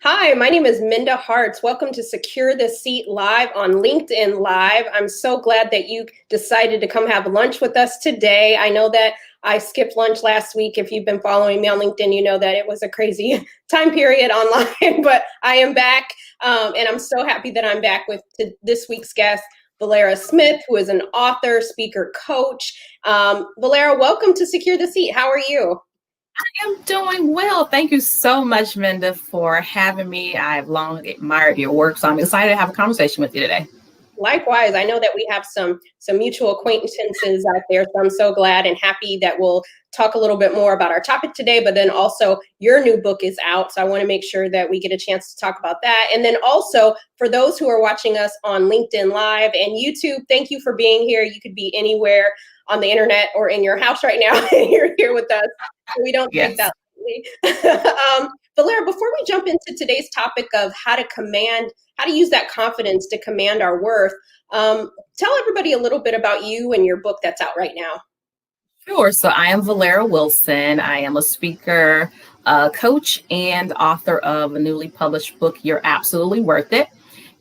Hi, my name is Minda Hartz. Welcome to Secure the Seat Live on LinkedIn Live. I'm so glad that you decided to come have lunch with us today. I know that I skipped lunch last week. If you've been following me on LinkedIn, you know that it was a crazy time period online, but I am back. And I'm so happy that I'm back with this week's guest, Velera Smith, who is an author, speaker, coach. Velera, welcome to Secure the Seat. How are you? I'm doing well. Thank you so much, Minda, for having me. I've long admired your work, so I'm excited to have a conversation with you today. Likewise, I know that we have some mutual acquaintances out there, so I'm so glad and happy that we'll talk a little bit more about our topic today, but then also your new book is out, so I want to make sure that we get a chance to talk about that. And then also, for those who are watching us on LinkedIn Live and YouTube, thank you for being here. You could be anywhere on the internet or in your house right now, and you're here with us, so we don't take Yes. that lightly. Valera, before we jump into today's topic of how to use that confidence to command our worth, tell everybody a little bit about you and your book that's out right now. Sure. So I am Velera Wilson. I am a speaker, coach, and author of a newly published book, You're Absolutely Worth It.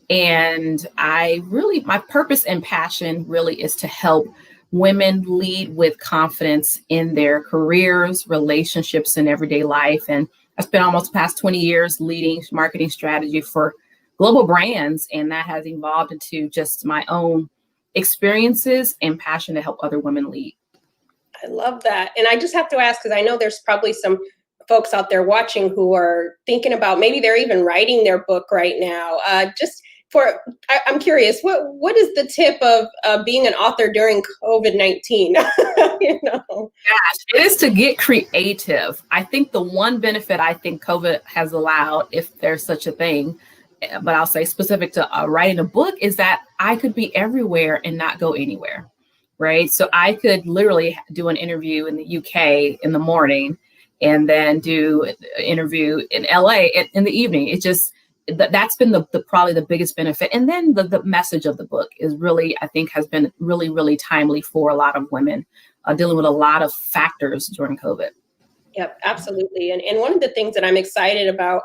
And my purpose and passion really is to help women lead with confidence in their careers, relationships, and everyday life. And I spent almost the past 20 years leading marketing strategy for global brands. And that has evolved into just my own experiences and passion to help other women lead. I love that. And I just have to ask, because I know there's probably some folks out there watching who are thinking about maybe they're even writing their book right now. I'm curious, what is the tip of being an author during COVID-19? you know? Gosh, it is to get creative. I think the one benefit I think COVID has allowed, if there's such a thing, but I'll say specific to writing a book, is that I could be everywhere and not go anywhere. Right. So I could literally do an interview in the UK in the morning and then do an interview in LA in the evening. It just, that's been the probably the biggest benefit. And then the message of the book is really, I think, has been really, really timely for a lot of women dealing with a lot of factors during COVID. Yep, absolutely. And one of the things that I'm excited about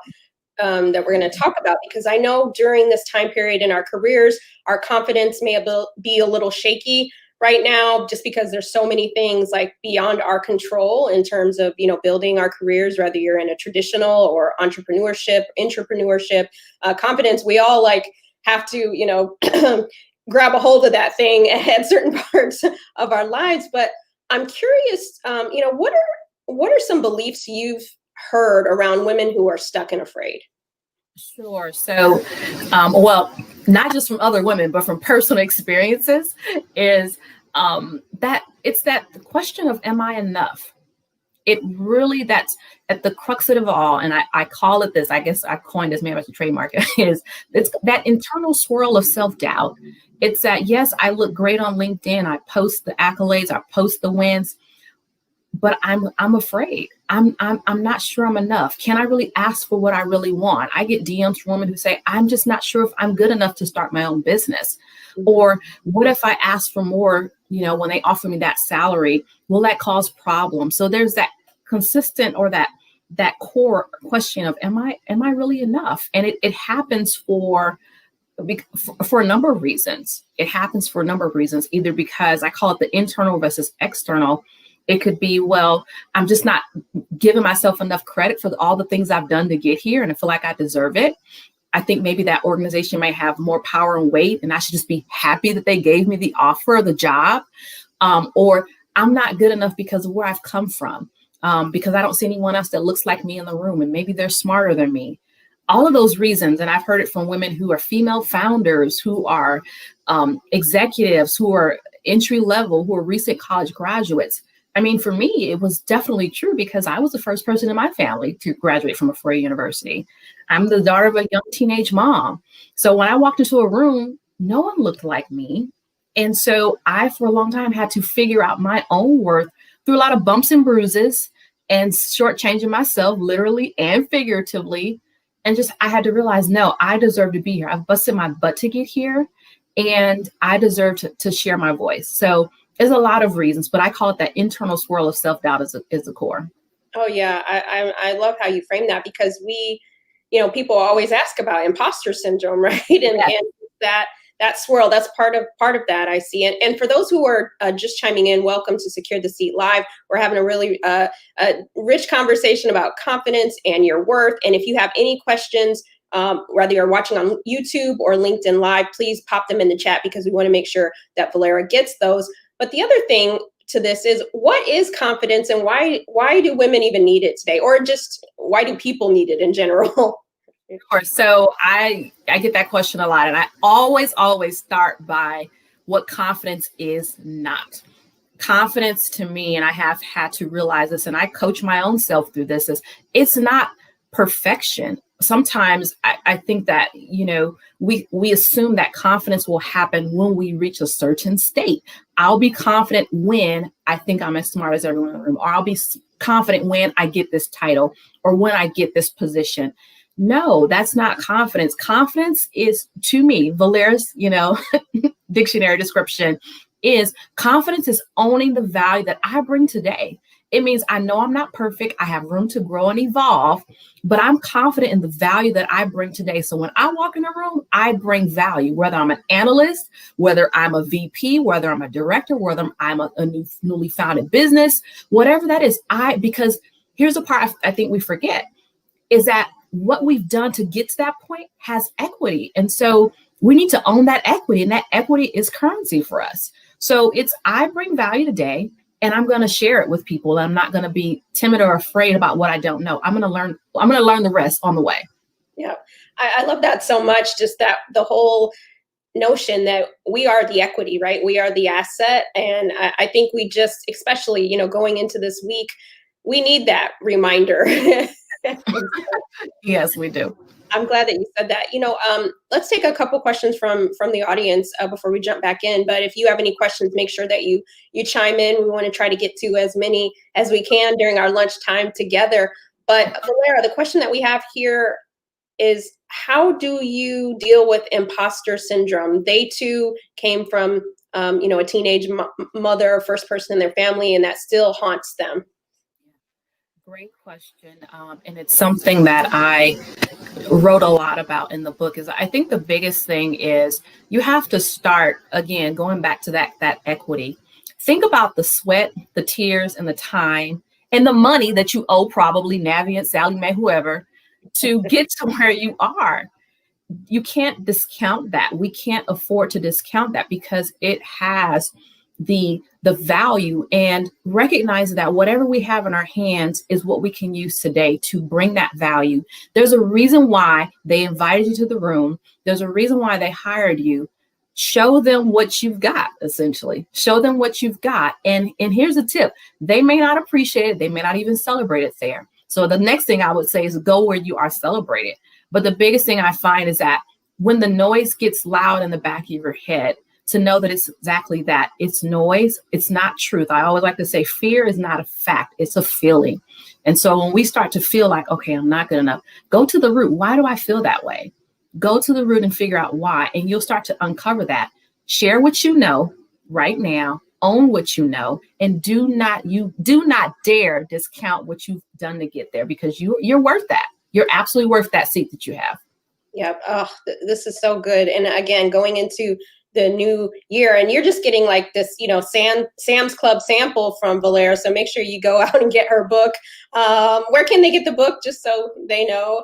that we're going to talk about, because I know during this time period in our careers, our confidence may be a little shaky right now, just because there's so many things like beyond our control in terms of, building our careers, whether you're in a traditional or intrapreneurship, confidence, we all have to, grab a hold of that thing at certain parts of our lives. But I'm curious, what are some beliefs you've heard around women who are stuck and afraid? Sure. So, well, not just from other women, but from personal experiences, is that it's that question of, am I enough? It really, that's at the crux of it all. And I call it this, I guess I coined this, maybe I should trademark it, is it's that internal swirl of self-doubt. It's that, yes, I look great on LinkedIn. I post the accolades, I post the wins, but I'm afraid. I'm not sure I'm enough. Can I really ask for what I really want? I get DMs from women who say, I'm just not sure if I'm good enough to start my own business. Or what if I ask for more, when they offer me that salary, will that cause problems? So there's that consistent, or that core question of, am I really enough? And it happens for a number of reasons. It happens for a number of reasons, either because I call it the internal versus external. It could be, well, I'm just not giving myself enough credit for all the things I've done to get here, and I feel like I deserve it. I think maybe that organization might have more power and weight, and I should just be happy that they gave me the offer of the job. Or I'm not good enough because of where I've come from, because I don't see anyone else that looks like me in the room, and maybe they're smarter than me. All of those reasons, and I've heard it from women who are female founders, who are executives, who are entry level, who are recent college graduates. I mean, for me, it was definitely true because I was the first person in my family to graduate from a four-year university. I'm the daughter of a young teenage mom. So when I walked into a room, no one looked like me. And so I, for a long time, had to figure out my own worth through a lot of bumps and bruises and shortchanging myself, literally and figuratively. And just, I had to realize, no, I deserve to be here. I've busted my butt to get here, and I deserve to share my voice. So there's a lot of reasons, but I call it that internal swirl of self-doubt is the core. Oh yeah, I love how you frame that, because people always ask about imposter syndrome, right? And that swirl, that's part of that I see. And for those who are just chiming in, welcome to Secure the Seat Live. We're having a really rich conversation about confidence and your worth. And if you have any questions, whether you're watching on YouTube or LinkedIn Live, please pop them in the chat because we want to make sure that Velera gets those. But the other thing to this is, what is confidence, and why do women even need it today, or just why do people need it in general? Sure. So I get that question a lot, and I always start by what confidence is not. Confidence to me, and I have had to realize this, and I coach my own self through this, is it's not perfection. Sometimes I think that, we assume that confidence will happen when we reach a certain state. I'll be confident when I think I'm as smart as everyone in the room, or I'll be confident when I get this title or when I get this position. No, that's not confidence. Confidence is, to me, Valera's, dictionary description is confidence is owning the value that I bring today. It means I know I'm not perfect. I have room to grow and evolve, but I'm confident in the value that I bring today. So when I walk in a room, I bring value, whether I'm an analyst, whether I'm a VP, whether I'm a director, whether I'm a newly founded business, whatever that is. Because here's the part I think we forget is that what we've done to get to that point has equity. And so we need to own that equity, and that equity is currency for us. So it's, I bring value today, and I'm going to share it with people. I'm not going to be timid or afraid about what I don't know. I'm going to learn the rest on the way. Yeah. I love that so much. Just that the whole notion that we are the equity, right? We are the asset. And I think we just, especially, going into this week, we need that reminder. Yes, we do. I'm glad that you said that. Let's take a couple questions from the audience before we jump back in. But if you have any questions, make sure that you chime in. We want to try to get to as many as we can during our lunchtime together. But Velera, the question that we have here is, how do you deal with imposter syndrome? They too came from, a teenage mother, first person in their family, and that still haunts them. Great question. And it's something that I wrote a lot about in the book. Is I think the biggest thing is you have to start, again, going back to that equity. Think about the sweat, the tears, and the time, and the money that you owe probably Navient, Sally Mae, whoever, to get to where you are. You can't discount that. We can't afford to discount that because it has the value, and recognize that whatever we have in our hands is what we can use today to bring that value. There's a reason why they invited you to the room. There's a reason why they hired you. Show them what you've got, essentially. Show them what you've got. And here's a tip. They may not appreciate it. They may not even celebrate it there. So the next thing I would say is go where you are celebrated. But the biggest thing I find is that when the noise gets loud in the back of your head, to know that it's exactly that. It's noise. It's not truth. I always like to say fear is not a fact. It's a feeling. And so when we start to feel like, okay, I'm not good enough, go to the root. Why do I feel that way? Go to the root and figure out why. And you'll start to uncover that. Share what you know right now. Own what you know. And do not dare discount what you've done to get there, because you're worth that. You're absolutely worth that seat that you have. Yeah. Oh, this is so good. And again, going into the new year, and you're just getting like this, Sam's Club sample from Velera. So make sure you go out and get her book. Where can they get the book, just so they know?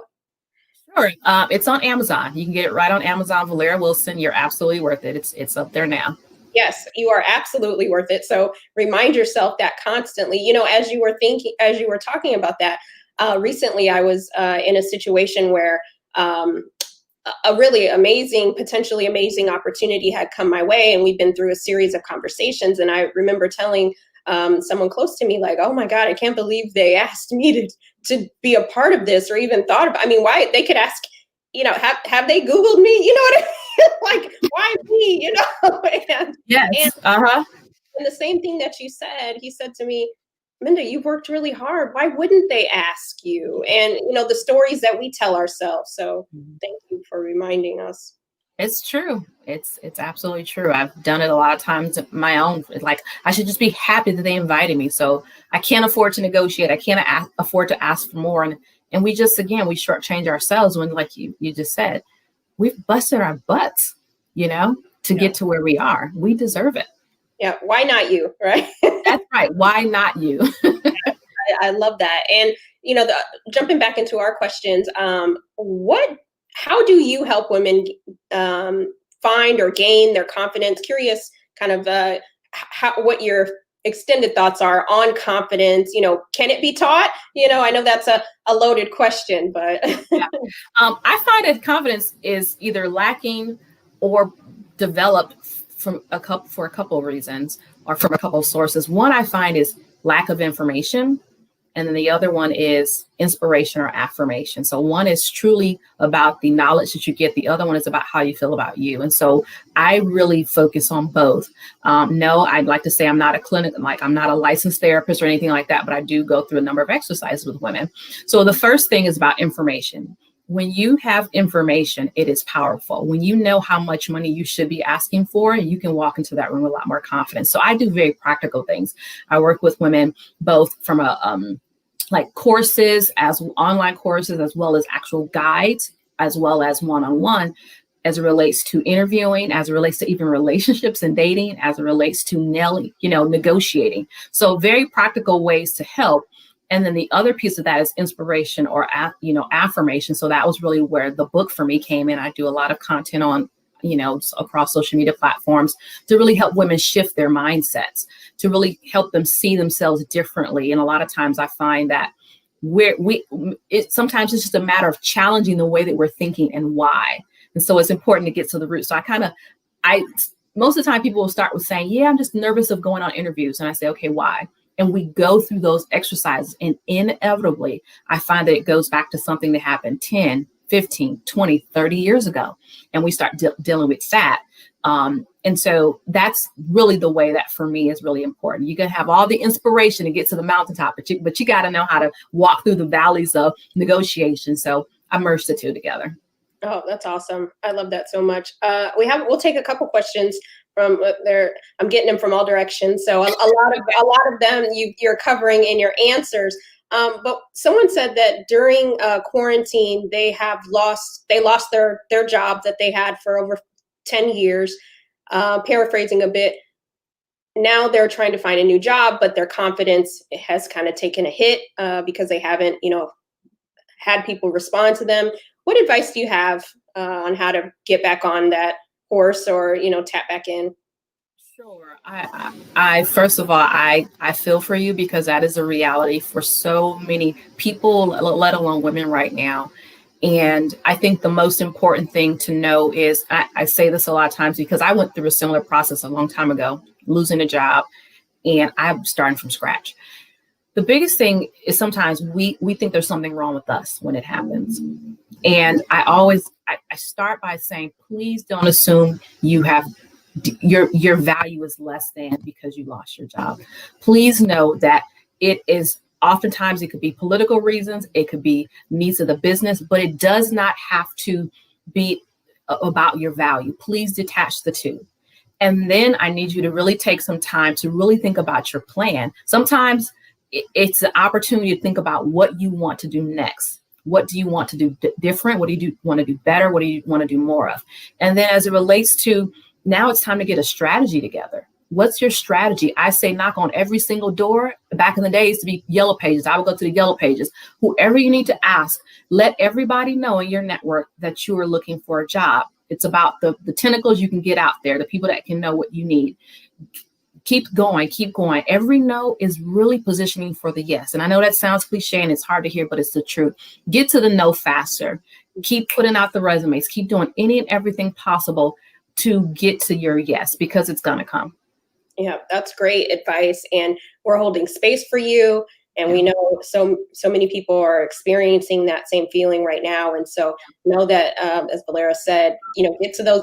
Sure. It's on Amazon. You can get it right on Amazon. Velera Wilson. You're absolutely worth it. It's up there now. Yes, you are absolutely worth it. So remind yourself that constantly. As you were talking about that, recently I was in a situation where a really potentially amazing opportunity had come my way. And we've been through a series of conversations. And I remember telling someone close to me, like, oh my God, I can't believe they asked me to be a part of this, or even thought about, why they could ask, have they Googled me? You know what I mean? Like, why me, And, yes. And the same thing that you said, he said to me, Minda, you've worked really hard. Why wouldn't they ask you? And, the stories that we tell ourselves. So thank you for reminding us. It's true. It's absolutely true. I've done it a lot of times of my own. Like, I should just be happy that they invited me. So I can't afford to negotiate. I can't afford to ask for more. And we just, again, we shortchange ourselves when, like you just said, we've busted our butts, to get to where we are. We deserve it. Yeah. Why not you? Right. That's right. Why not you? I love that. And, jumping back into our questions, how do you help women find or gain their confidence? Curious kind of what your extended thoughts are on confidence. Can it be taught? I know that's a loaded question, but yeah. I find that confidence is either lacking or developed for a couple of reasons, or from a couple of sources. One I find is lack of information. And then the other one is inspiration or affirmation. So one is truly about the knowledge that you get. The other one is about how you feel about you. And so I really focus on both. No, I'd like to say I'm not I'm not a licensed therapist or anything like that, but I do go through a number of exercises with women. So the first thing is about information. When you have information, it is powerful. When you know how much money you should be asking for, you can walk into that room with a lot more confidence. So I do very practical things. I work with women both from like courses, as online courses, as well as actual guides, as well as one-on-one, as it relates to interviewing, as it relates to even relationships and dating, as it relates to negotiating. So very practical ways to help. And then the other piece of that is inspiration or, affirmation. So that was really where the book for me came in. I do a lot of content on, across social media platforms to really help women shift their mindsets, to really help them see themselves differently. And a lot of times I find that sometimes it's just a matter of challenging the way that we're thinking and why. And so it's important to get to the root. So most of the time people will start with saying, yeah, I'm just nervous of going on interviews. And I say, okay, why? And we go through those exercises, and inevitably I find that it goes back to something that happened 10, 15, 20, 30 years ago. And we start dealing with that. And so that's really the way that for me is really important. You can have all the inspiration to get to the mountaintop, but you got to know how to walk through the valleys of negotiation. So I merged the two together. Oh, that's awesome. I love that so much. We'll take a couple questions from there. I'm getting them from all directions. So a lot of them you're covering in your answers. But someone said that during quarantine, they lost their job that they had for over 10 years. Paraphrasing a bit, now they're trying to find a new job, but their confidence has kind of taken a hit because they haven't, had people respond to them. What advice do you have on how to get back on that horse or, tap back in? Sure. I first of all, I feel for you, because that is a reality for so many people, let alone women right now. And I think the most important thing to know is, I say this a lot of times because I went through a similar process a long time ago, losing a job, and I'm starting from scratch. The biggest thing is sometimes we think there's something wrong with us when it happens. And I start by saying, please don't assume you have your value is less than because you lost your job. Please know that it is oftentimes, it could be political reasons, it could be needs of the business, but it does not have to be about your value. Please detach the two. And then I need you to really take some time to really think about your plan. Sometimes it's an opportunity to think about what you want to do next. What do you want to do different? What do you want to do better? What do you want to do more of? And then as it relates to, now it's time to get a strategy together. What's your strategy? I say knock on every single door. Back in the day, it used to be Yellow Pages. I would go to the Yellow Pages. Whoever you need to ask, let everybody know in your network that you are looking for a job. It's about the tentacles you can get out there, the people that can know what you need. Keep going, keep going. Every no is really positioning for the yes. And I know that sounds cliche and it's hard to hear, but it's the truth. Get to the no faster. Keep putting out the resumes. Keep doing any and everything possible to get to your yes, because it's going to come. Yeah, that's great advice. And we're holding space for you. And we know so many people are experiencing that same feeling right now. And so know that, as Velera said,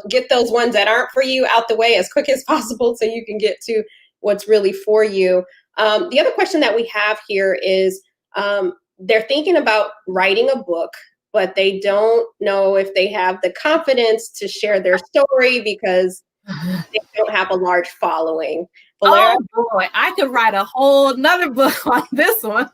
get those ones that aren't for you out the way as quick as possible so you can get to what's really for you. The other question that we have here is they're thinking about writing a book, but they don't know if they have the confidence to share their story because They don't have a large following. Oh Velera? boy, I could write a whole nother book on this one.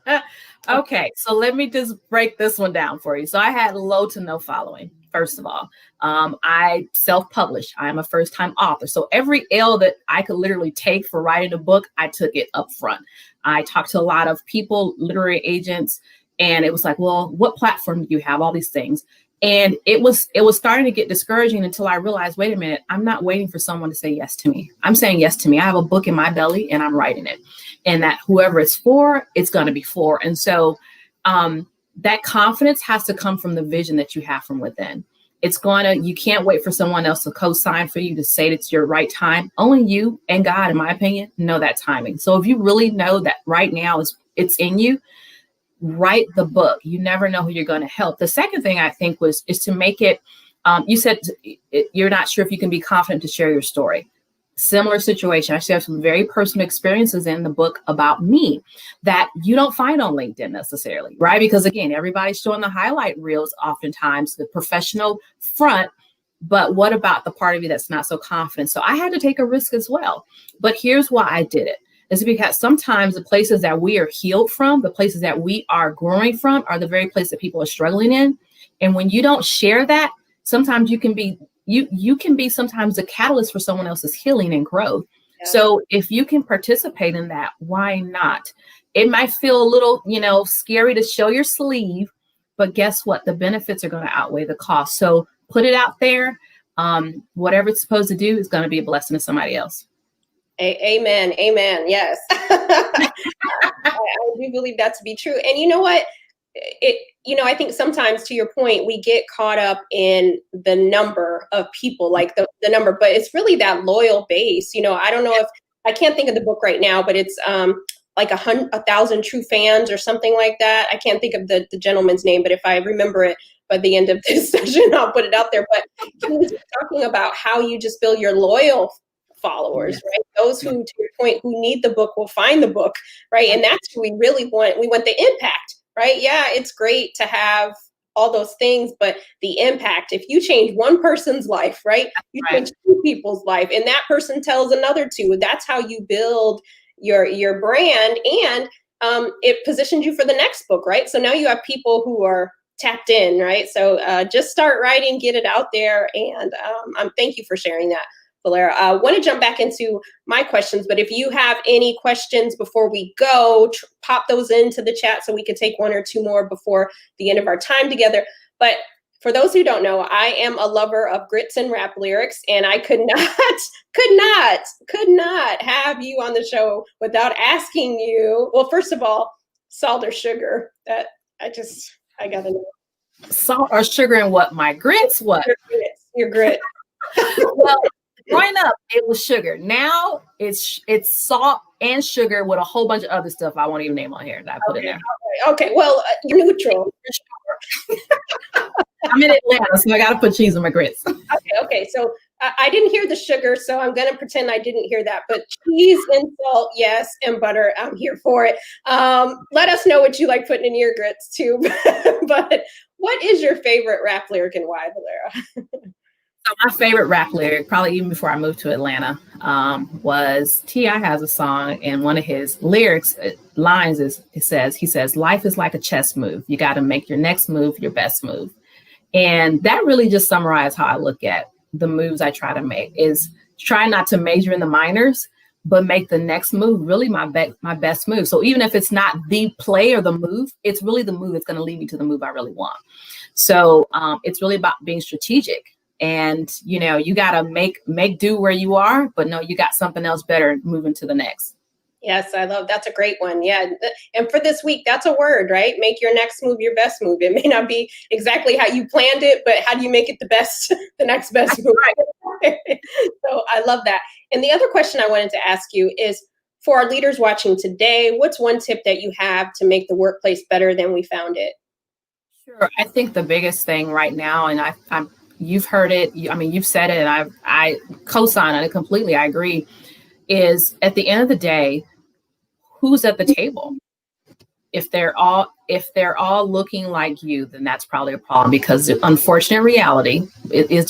Okay, so let me just break this one down for you. So I had low to no following, first of all. I self-published. I'm a first-time author. So every L that I could literally take for writing a book, I took it up front. I talked to a lot of people, literary agents, and it was like, well, what platform do you have? All these things. And it was starting to get discouraging until I realized, wait a minute, I'm not waiting for someone to say yes to me. I'm saying yes to me. I have a book in my belly and I'm writing it. And that whoever it's for, it's going to be for. And so that confidence has to come from the vision that you have from within. You can't wait for someone else to co-sign for you to say it's your right time. Only you and God, in my opinion, know that timing. So if you really know that right now it's in you, write the book. You never know who you're going to help. The second thing I think is to make it, you said you're not sure if you can be confident to share your story. Similar situation. I actually have some very personal experiences in the book about me that you don't find on LinkedIn necessarily, right? Because again, everybody's showing the highlight reels, oftentimes the professional front, but what about the part of you that's not so confident? So I had to take a risk as well. But here's why I did it. Is because sometimes the places that we are healed from, the places that we are growing from, are the very place that people are struggling in. And when you don't share that, sometimes you can be sometimes the catalyst for someone else's healing and growth. Yeah. So if you can participate in that, why not? It might feel a little, scary to show your sleeve, but guess what? The benefits are going to outweigh the cost. So put it out there. Whatever it's supposed to do is going to be a blessing to somebody else. Amen. Amen. Yes. I do believe that to be true. And you know what? I think sometimes, to your point, we get caught up in the number of people, like the number, but it's really that loyal base. I don't know if I can't think of the book right now, but it's like 1,000 true fans or something like that. I can't think of the gentleman's name, but if I remember it by the end of this session, I'll put it out there. But he was talking about how you just build your loyal followers, yes. Right? Those who, to your point, who need the book will find the book, right? And that's who we really want. We want the impact, right? Yeah, it's great to have all those things, but the impact, if you change one person's life, right? You change two people's life, and that person tells another two. That's how you build your brand, and it positions you for the next book, right? So now you have people who are tapped in, right? So just start writing, get it out there, and thank you for sharing that, Velera. I want to jump back into my questions, but if you have any questions before we go, pop those into the chat so we could take one or two more before the end of our time together. But for those who don't know, I am a lover of grits and rap lyrics, and I could not have you on the show without asking you, well, first of all, salt or sugar? That I gotta know. Salt or sugar and what? My grits? What? Your grit. Well, growing up, it was sugar. Now it's salt and sugar with a whole bunch of other stuff I won't even name on here that I put in there. Okay. Well, you're neutral. I'm in Atlanta, so I got to put cheese on my grits. Okay. So I didn't hear the sugar, so I'm going to pretend I didn't hear that. But cheese and salt, yes, and butter, I'm here for it. Let us know what you like putting in your grits too. But what is your favorite rap lyric and why, Velera? So my favorite rap lyric, probably even before I moved to Atlanta, was T.I. has a song, and one of his lyrics lines he says, life is like a chess move. You got to make your next move your best move. And that really just summarized how I look at the moves I try to make, is try not to major in the minors, but make the next move really my best move. So even if it's not the play or the move, it's really the move that's going to lead me to the move I really want. So it's really about being strategic. And, you got to make do where you are, but no, you got something else better moving to the next. Yes, that's a great one. Yeah. And for this week, that's a word, right? Make your next move your best move. It may not be exactly how you planned it, but how do you make it the next best move? Right. So I love that. And the other question I wanted to ask you is, for our leaders watching today, what's one tip that you have to make the workplace better than we found it? Sure. I think the biggest thing right now, and you've heard it, you've said it, and I co-sign on it completely. I agree, is at the end of the day, who's at the table? If they're all looking like you, then that's probably a problem, because the unfortunate reality is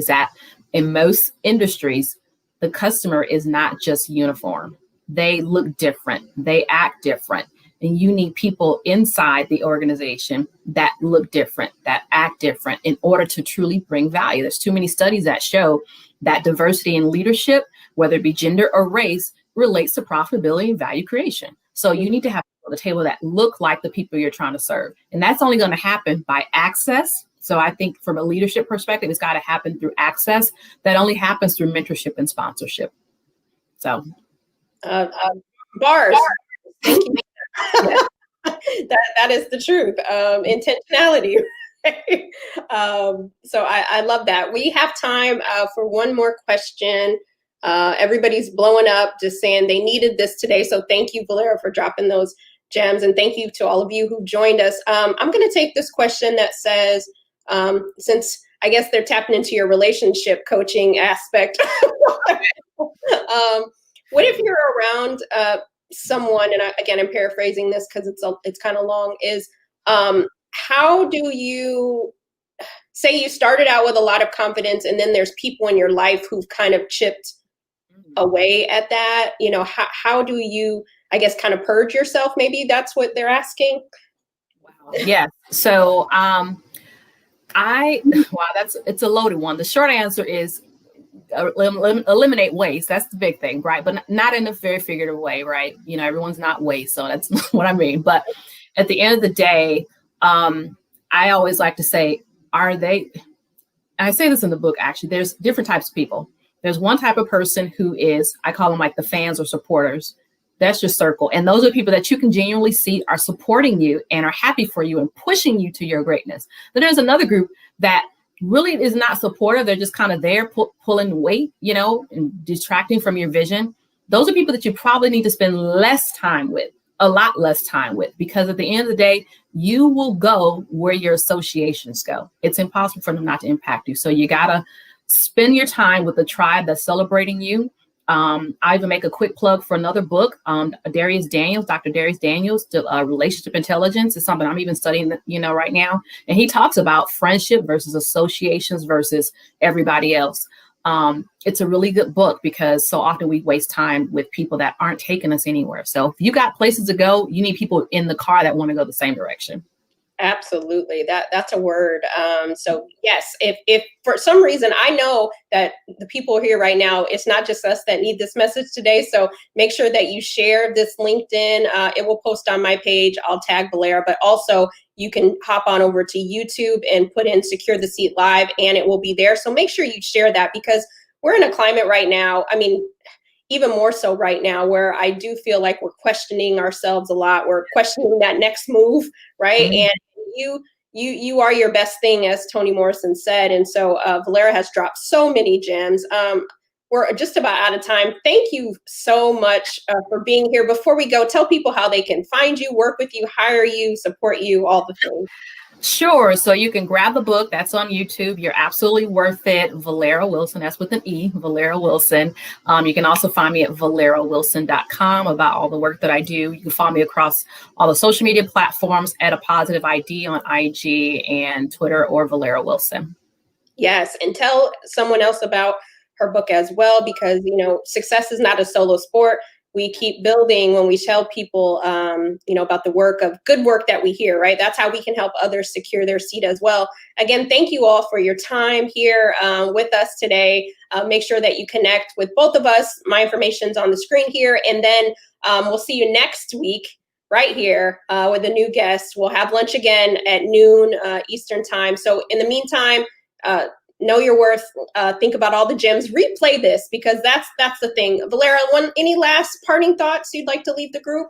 that in most industries, the customer is not just uniform. They look different. They act different. And you need people inside the organization that look different, that act different in order to truly bring value. There's too many studies that show that diversity in leadership, whether it be gender or race, relates to profitability and value creation. So you need to have people at the table that look like the people you're trying to serve. And that's only going to happen by access. So I think from a leadership perspective, it's got to happen through access. That only happens through mentorship and sponsorship. So bars. Thank you. that is the truth. Intentionality. So I love that. We have time for one more question. Everybody's blowing up, just saying they needed this today. So thank you, Velera, for dropping those gems. And thank you to all of you who joined us. I'm going to take this question that says, since I guess they're tapping into your relationship coaching aspect. What if you're around someone, and again, I'm paraphrasing this because it's kind of long, is how do you say you started out with a lot of confidence and then there's people in your life who've kind of chipped away at that? You know, how do you, I guess, kind of purge yourself? Maybe that's what they're asking. Wow. Yeah. So it's a loaded one. The short answer is eliminate waste. That's the big thing, right? But not in a very figurative way, right? You know, everyone's not waste, so that's what I mean. But at the end of the day, I always like to say, are they, and I say this in the book, actually, there's different types of people. There's one type of person who is, I call them like the fans or supporters. That's your circle. And those are people that you can genuinely see are supporting you and are happy for you and pushing you to your greatness. Then there's another group that really is not supportive. They're just kind of there pulling weight, you know, and distracting from your vision. Those are people that you probably need to spend less time with, a lot less time with, because at the end of the day, you will go where your associations go. It's impossible for them not to impact you. So you got to spend your time with the tribe that's celebrating you. I even make a quick plug for another book, Dr. Darius Daniels, Relationship Intelligence is something I'm even studying, right now. And he talks about friendship versus associations versus everybody else. It's a really good book because so often we waste time with people that aren't taking us anywhere. So if you got places to go, you need people in the car that want to go the same direction. Absolutely. That's a word. So yes, if for some reason, I know that the people here right now, it's not just us that need this message today. So make sure that you share this LinkedIn. It will post on my page. I'll tag Velera, but also you can hop on over to YouTube and put in Secure the Seat Live and it will be there. So make sure you share that because we're in a climate right now. I mean, even more so right now, where I do feel like we're questioning ourselves a lot. We're questioning that next move, right? Mm-hmm. And you are your best thing, as Toni Morrison said. And so Velera has dropped so many gems. We're just about out of time. Thank you so much for being here. Before we go, tell people how they can find you, work with you, hire you, support you, all the things. Sure. So you can grab the book. That's on YouTube. You're absolutely worth it. Velera Wilson. That's with an E, Velera Wilson. You can also find me at velerawilson.com about all the work that I do. You can follow me across all the social media platforms at A Positive ID on IG and Twitter or Velera Wilson. Yes. And tell someone else about her book as well, because, success is not a solo sport. We keep building when we tell people, about the good work that we hear, right? That's how we can help others secure their seat as well. Again, thank you all for your time here with us today. Make sure that you connect with both of us. My information's on the screen here. And then we'll see you next week right here with a new guest. We'll have lunch again at noon Eastern time. So in the meantime, know your worth. Think about all the gems. Replay this because that's the thing. Velera, any last parting thoughts you'd like to leave the group?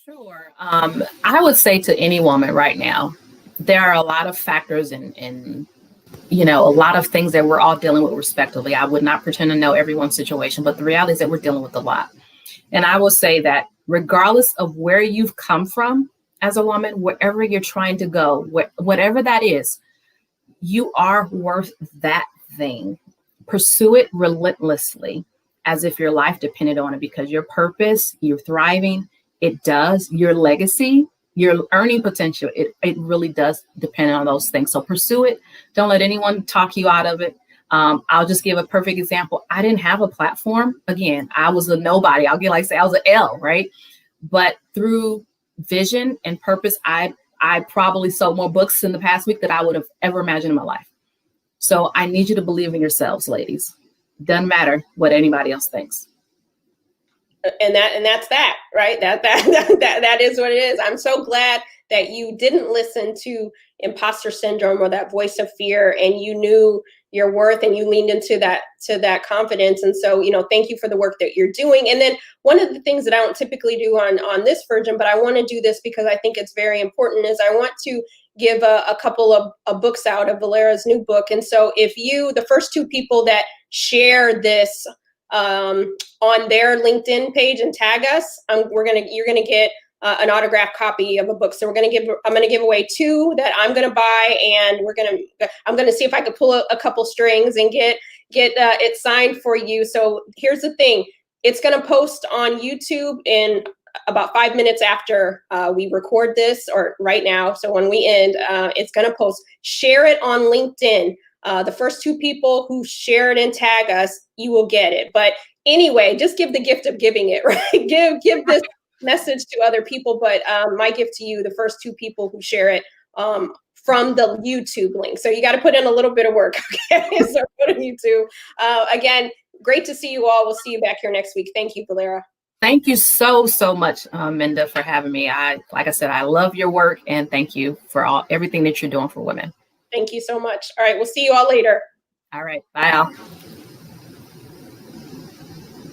Sure. I would say to any woman right now, there are a lot of factors and a lot of things that we're all dealing with respectively. I would not pretend to know everyone's situation, but the reality is that we're dealing with a lot. And I will say that regardless of where you've come from as a woman, wherever you're trying to go, whatever that is, you are worth that thing. Pursue it relentlessly as if your life depended on it, because your purpose, you're thriving, it does, your legacy, your earning potential, it really does depend on those things. So pursue it. Don't let anyone talk you out of it. I'll just give a perfect example. I didn't have a platform. Again, I was a nobody. I'll get like say I was an L, right? But through vision and purpose, I probably sold more books in the past week than I would have ever imagined in my life. So I need you to believe in yourselves, ladies. Doesn't matter what anybody else thinks. And that's that, right? That is what it is. I'm so glad that you didn't listen to imposter syndrome or that voice of fear, and you knew your worth and you leaned into that confidence. And so, thank you for the work that you're doing. And then one of the things that I don't typically do on this version, but I want to do this because I think it's very important, is I want to give a couple of books out of Velera's new book. And so if the first two people that share this on their LinkedIn page and tag us, you're gonna get an autographed copy of a book. So I'm gonna give away 2 that I'm gonna buy, and I'm gonna see if I could pull a couple strings and get it signed for you. So here's the thing: it's gonna post on YouTube in about 5 minutes after we record this, or right now. So when we end, it's gonna post. Share it on LinkedIn. The first 2 people who share it and tag us, you will get it. But anyway, just give the gift of giving it, right? Give this message to other people. But my gift to you, the first 2 people who share it from the YouTube link. So you got to put in a little bit of work. Okay, so go to YouTube. Again, great to see you all. We'll see you back here next week. Thank you, Velera. Thank you so much, Minda, for having me. Like I said, I love your work, and thank you for everything that you're doing for women. Thank you so much. All right, we'll see you all later. All right, bye all.